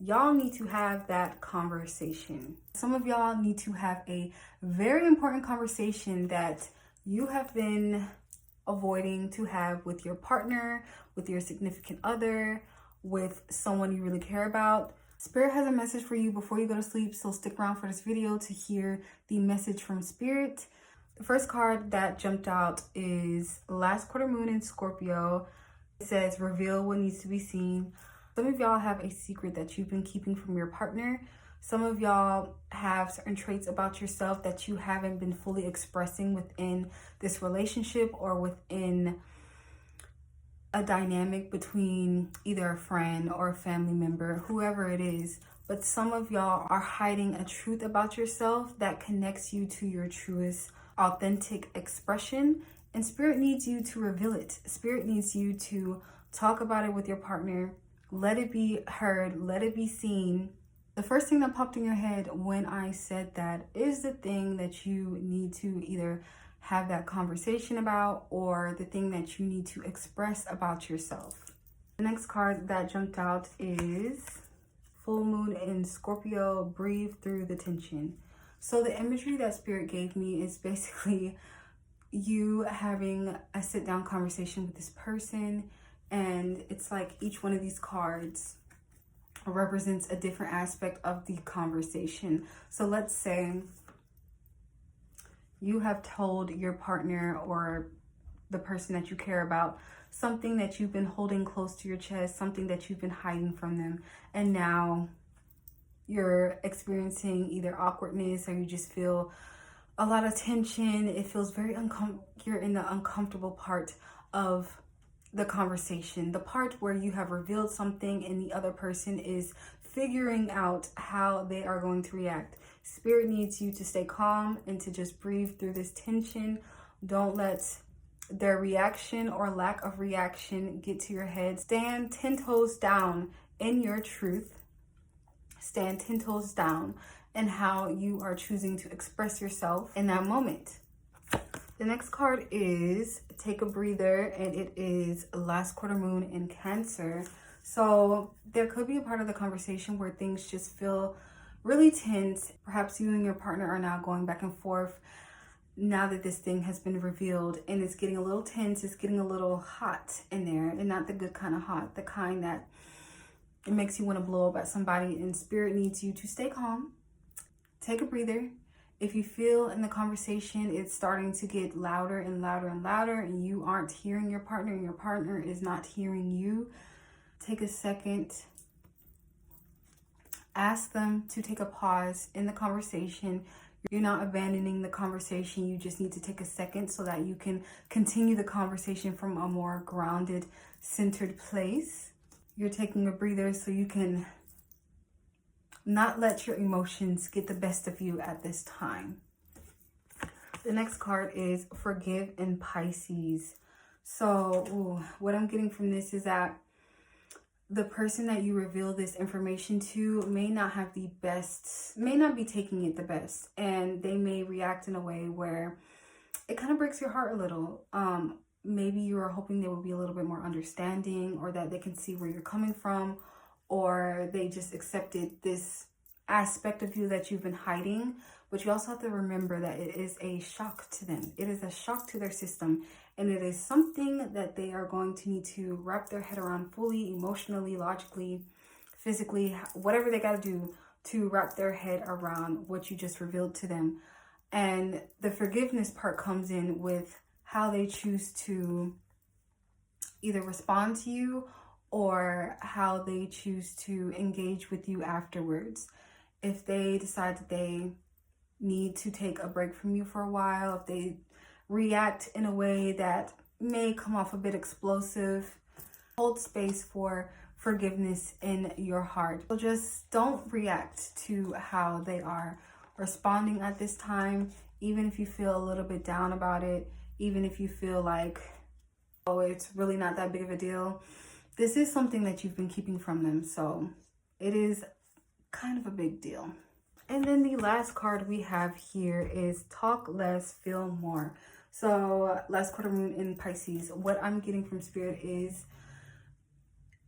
y'all need to have that conversation. Some of y'all need to have a very important conversation that you have been avoiding to have with your partner, with your significant other, with someone you really care about. Spirit has a message for you before you go to sleep, so stick around for this video to hear the message from Spirit. The first card that jumped out is last quarter moon in Scorpio. It says, reveal what needs to be seen. Some of y'all have a secret that you've been keeping from your partner. Some of y'all have certain traits about yourself that you haven't been fully expressing within this relationship or within a dynamic between either a friend or a family member, whoever it is. But some of y'all are hiding a truth about yourself that connects you to your truest, authentic expression. And Spirit needs you to reveal it. Spirit needs you to talk about it with your partner. Let it be heard. Let it be seen. The first thing that popped in your head when I said that is the thing that you need to either have that conversation about or the thing that you need to express about yourself. The next card that jumped out is full moon in Scorpio, breathe through the tension. So the imagery that Spirit gave me is basically you having a sit down conversation with this person, and it's like each one of these cards represents a different aspect of the conversation. So let's say you have told your partner or the person that you care about something that you've been holding close to your chest, something that you've been hiding from them, and now you're experiencing either awkwardness or you just feel a lot of tension. It feels very you're in the uncomfortable part of the conversation, the part where you have revealed something and the other person is figuring out how they are going to react. Spirit needs you to stay calm and to just breathe through this tension. Don't let their reaction or lack of reaction get to your head. Stand 10 toes down in your truth. Stand 10 toes down in how you are choosing to express yourself in that moment. The next card is take a breather, and it is last quarter moon in Cancer. So there could be a part of the conversation where things just feel really tense. Perhaps you and your partner are now going back and forth now that this thing has been revealed, and it's getting a little tense, it's getting a little hot in there, and not the good kind of hot, the kind that it makes you want to blow up at somebody. And Spirit needs you to stay calm, take a breather. If you feel in the conversation it's starting to get louder and louder and louder and you aren't hearing your partner and your partner is not hearing you, take a second. Ask them to take a pause in the conversation. You're not abandoning the conversation. You just need to take a second so that you can continue the conversation from a more grounded, centered place. You're taking a breather so you can not let your emotions get the best of you at this time. The next card is forgive in Pisces. So what I'm getting from this is that the person that you reveal this information to may not be taking it the best, and they may react in a way where it kind of breaks your heart a little. Maybe you are hoping they will be a little bit more understanding, or that they can see where you're coming from, or they just accepted this aspect of you that you've been hiding. But you also have to remember that it is a shock to them. It is a shock to their system, and it is something that they are going to need to wrap their head around fully, emotionally, logically, physically, whatever they got to do to wrap their head around what you just revealed to them. And the forgiveness part comes in with how they choose to either respond to you or how they choose to engage with you afterwards. If they decide that they need to take a break from you for a while, if they react in a way that may come off a bit explosive, hold space for forgiveness in your heart. So just don't react to how they are responding at this time, even if you feel a little bit down about it, even if you feel like, oh, it's really not that big of a deal. This is something that you've been keeping from them, so it is kind of a big deal. And then the last card we have here is talk less, feel more. So last quarter moon in Pisces, what I'm getting from Spirit is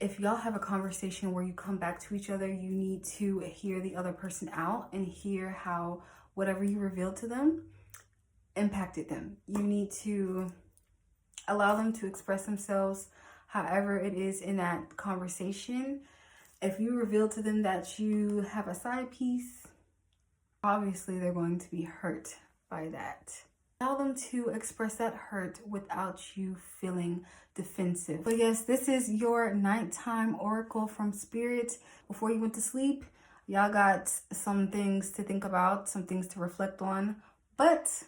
if y'all have a conversation where you come back to each other, you need to hear the other person out and hear how whatever you revealed to them impacted them. You need to allow them to express themselves however it is in that conversation. If you reveal to them that you have a side piece, obviously they're going to be hurt by that. Allow them to express that hurt without you feeling defensive. But yes, this is your nighttime oracle from Spirit. Before you went to sleep, y'all got some things to think about, some things to reflect on, but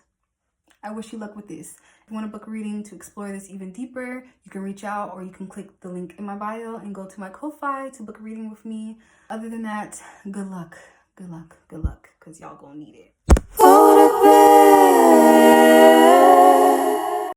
I wish you luck with this. If you want a book reading to explore this even deeper, you can reach out or you can click the link in my bio and go to my Ko-Fi to book a reading with me. Other than that, good luck, because y'all gonna need it.